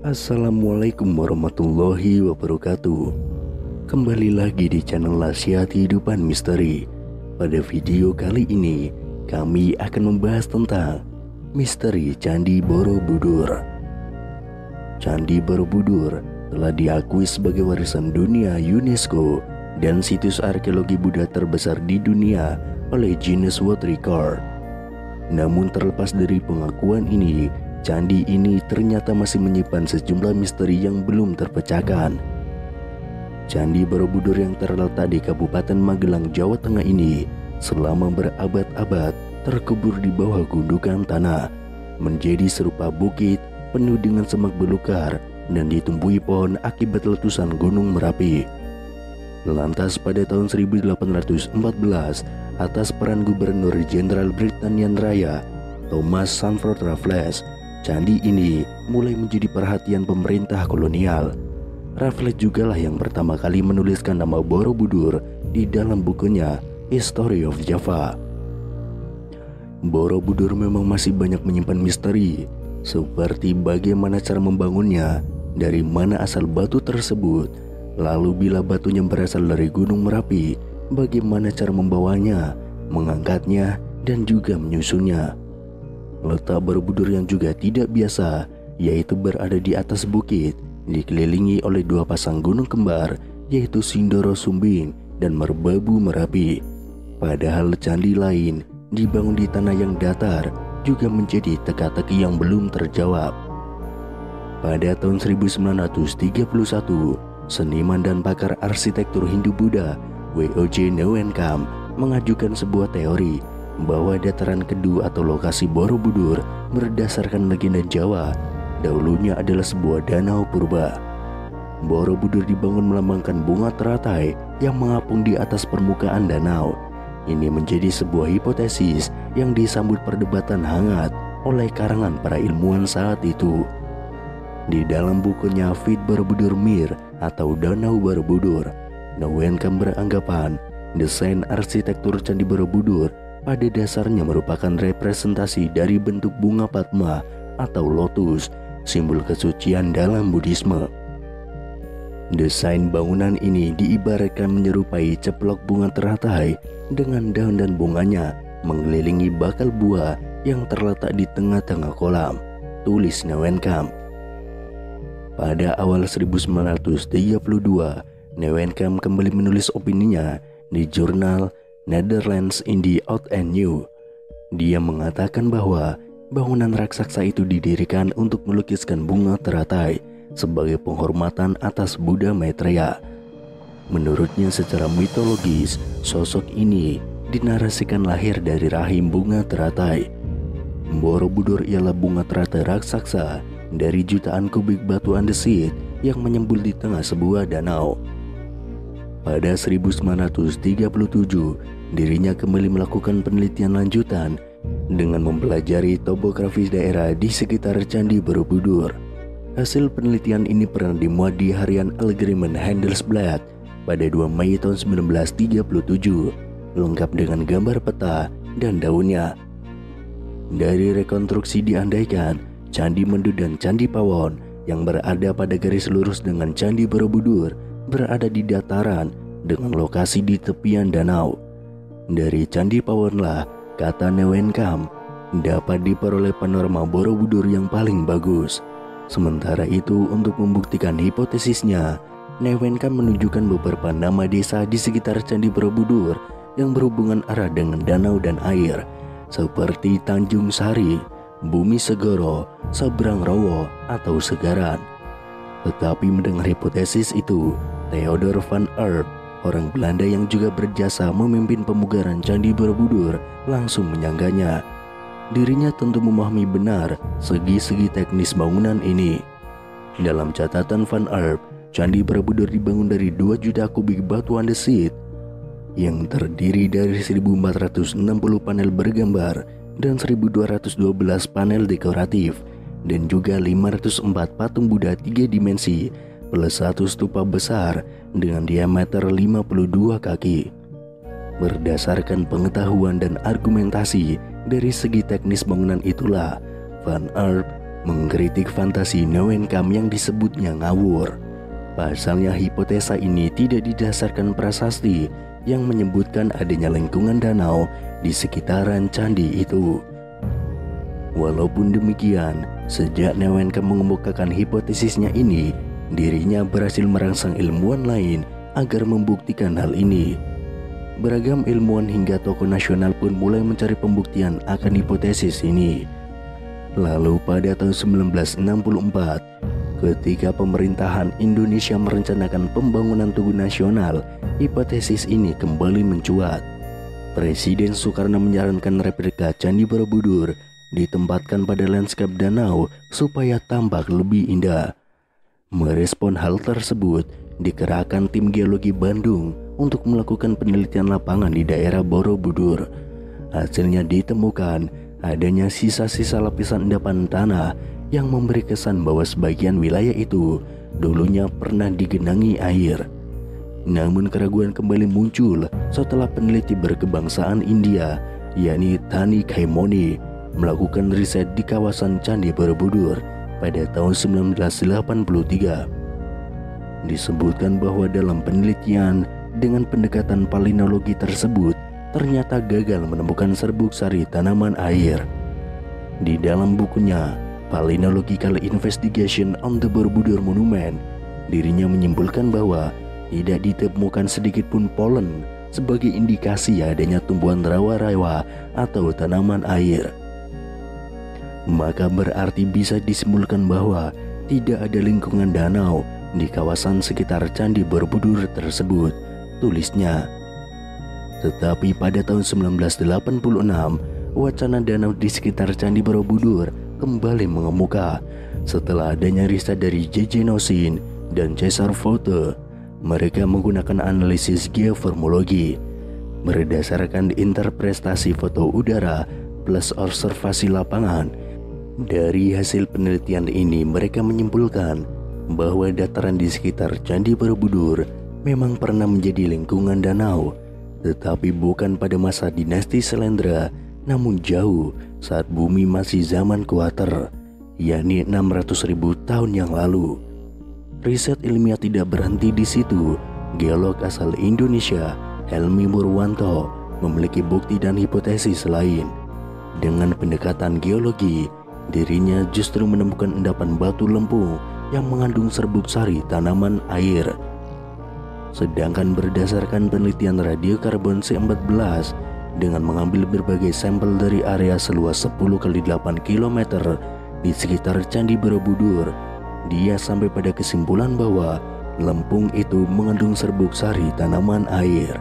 Assalamualaikum warahmatullahi wabarakatuh. Kembali lagi di channel Nasihat Kehidupan Misteri. Pada video kali ini kami akan membahas tentang misteri Candi Borobudur. Candi Borobudur telah diakui sebagai warisan dunia UNESCO dan situs arkeologi Buddha terbesar di dunia oleh Guinness World Record. Namun terlepas dari pengakuan ini, candi ini ternyata masih menyimpan sejumlah misteri yang belum terpecahkan. Candi Borobudur yang terletak di Kabupaten Magelang, Jawa Tengah ini selama berabad-abad terkubur di bawah gundukan tanah, menjadi serupa bukit penuh dengan semak belukar dan ditumbuhi pohon akibat letusan Gunung Merapi. Lantas pada tahun 1814, atas peran Gubernur Jenderal Britania Raya Thomas Sandford Raffles, candi ini mulai menjadi perhatian pemerintah kolonial. Raffles jugalah yang pertama kali menuliskan nama Borobudur di dalam bukunya History of Java. Borobudur memang masih banyak menyimpan misteri, seperti bagaimana cara membangunnya, dari mana asal batu tersebut, lalu bila batunya berasal dari Gunung Merapi, bagaimana cara membawanya, mengangkatnya, dan juga menyusunnya. Letak Borobudur yang juga tidak biasa, yaitu berada di atas bukit, dikelilingi oleh dua pasang gunung kembar, yaitu Sindoro Sumbing dan Merbabu Merapi. Padahal candi lain dibangun di tanah yang datar juga menjadi teka-teki yang belum terjawab. Pada tahun 1931, seniman dan pakar arsitektur Hindu-Buddha W.O.J. Newenkam mengajukan sebuah teori bahwa dataran kedua atau lokasi Borobudur berdasarkan legenda Jawa dahulunya adalah sebuah danau purba. Borobudur dibangun melambangkan bunga teratai yang mengapung di atas permukaan danau. Ini menjadi sebuah hipotesis yang disambut perdebatan hangat oleh karangan para ilmuwan saat itu. Di dalam bukunya Fit Borobudur Mir atau Danau Borobudur, Newenkam beranggapan desain arsitektur Candi Borobudur pada dasarnya merupakan representasi dari bentuk bunga Padma atau lotus, simbol kesucian dalam Buddhisme. Desain bangunan ini diibaratkan menyerupai ceplok bunga teratai dengan daun dan bunganya mengelilingi bakal buah yang terletak di tengah-tengah kolam, tulis Newenkam. Pada awal 1932, Newenkam kembali menulis opininya di jurnal Netherlands in the Old and New. Dia mengatakan bahwa bangunan raksasa itu didirikan untuk melukiskan bunga teratai sebagai penghormatan atas Buddha Maitreya. Menurutnya secara mitologis, sosok ini dinarasikan lahir dari rahim bunga teratai. Borobudur ialah bunga teratai raksasa dari jutaan kubik batu andesit yang menyembul di tengah sebuah danau. Pada 1937, dirinya kembali melakukan penelitian lanjutan dengan mempelajari topografi daerah di sekitar Candi Borobudur. Hasil penelitian ini pernah dimuat di harian Algemeen Handelsblad pada 2 Mei tahun 1937, lengkap dengan gambar peta dan daunnya. Dari rekonstruksi diandaikan Candi Mendu dan Candi Pawon yang berada pada garis lurus dengan Candi Borobudur berada di dataran dengan lokasi di tepian danau. Dari Candi Pawonlah, kata Newenkam, dapat diperoleh panorama Borobudur yang paling bagus. Sementara itu, untuk membuktikan hipotesisnya, Newenkam menunjukkan beberapa nama desa di sekitar Candi Borobudur yang berhubungan arah dengan danau dan air, seperti Tanjung Sari, Bumi Segoro, Sabrang Rowo, atau Segaran. Tetapi mendengar hipotesis itu, Theodor van Erp, orang Belanda yang juga berjasa memimpin pemugaran Candi Borobudur, langsung menyangganya. Dirinya tentu memahami benar segi-segi teknis bangunan ini. Dalam catatan van Erp, Candi Borobudur dibangun dari 2 juta kubik batu andesit yang terdiri dari 1460 panel bergambar dan 1212 panel dekoratif, dan juga 504 patung Buddha 3 dimensi plus 1 stupa besar dengan diameter 52 kaki. Berdasarkan pengetahuan dan argumentasi dari segi teknis bangunan itulah, Van Erp mengkritik fantasi Neuwenkamp yang disebutnya ngawur. Pasalnya hipotesa ini tidak didasarkan prasasti yang menyebutkan adanya lingkungan danau di sekitaran candi itu. Walaupun demikian, sejak Neuwenkamp mengemukakan hipotesisnya ini, dirinya berhasil merangsang ilmuwan lain agar membuktikan hal ini. Beragam ilmuwan hingga tokoh nasional pun mulai mencari pembuktian akan hipotesis ini. Lalu pada tahun 1964, ketika pemerintahan Indonesia merencanakan pembangunan Tugu Nasional, hipotesis ini kembali mencuat. Presiden Soekarno menyarankan replika Candi Borobudur ditempatkan pada lanskap danau supaya tampak lebih indah. Merespon hal tersebut, dikerahkan tim geologi Bandung untuk melakukan penelitian lapangan di daerah Borobudur. Hasilnya ditemukan adanya sisa-sisa lapisan endapan tanah yang memberi kesan bahwa sebagian wilayah itu dulunya pernah digenangi air. Namun keraguan kembali muncul setelah peneliti berkebangsaan India, yakni Thani Kaimoni, melakukan riset di kawasan Candi Borobudur pada tahun 1983. Disebutkan bahwa dalam penelitian dengan pendekatan palinologi tersebut ternyata gagal menemukan serbuk sari tanaman air. Di dalam bukunya Palynological Investigation on the Borobudur Monument, dirinya menyimpulkan bahwa tidak ditemukan sedikit pun polen sebagai indikasi adanya tumbuhan rawa-rawa atau tanaman air. Maka berarti bisa disimpulkan bahwa tidak ada lingkungan danau di kawasan sekitar Candi Borobudur tersebut, tulisnya. Tetapi pada tahun 1986, wacana danau di sekitar Candi Borobudur kembali mengemuka setelah adanya riset dari J.J. Nosin dan Cesar Voute. Mereka menggunakan analisis geoformologi berdasarkan interpretasi foto udara plus observasi lapangan. Dari hasil penelitian ini, mereka menyimpulkan bahwa dataran di sekitar Candi Borobudur memang pernah menjadi lingkungan danau, tetapi bukan pada masa dinasti Selendra, namun jauh saat bumi masih zaman kuater, yakni 600.000 tahun yang lalu. Riset ilmiah tidak berhenti di situ. Geolog asal Indonesia, Helmi Murwanto, memiliki bukti dan hipotesis lain. Dengan pendekatan geologi, dirinya justru menemukan endapan batu lempung yang mengandung serbuk sari tanaman air. Sedangkan berdasarkan penelitian radiokarbon C14 dengan mengambil berbagai sampel dari area seluas 10x8 km di sekitar Candi Borobudur, dia sampai pada kesimpulan bahwa lempung itu mengandung serbuk sari tanaman air.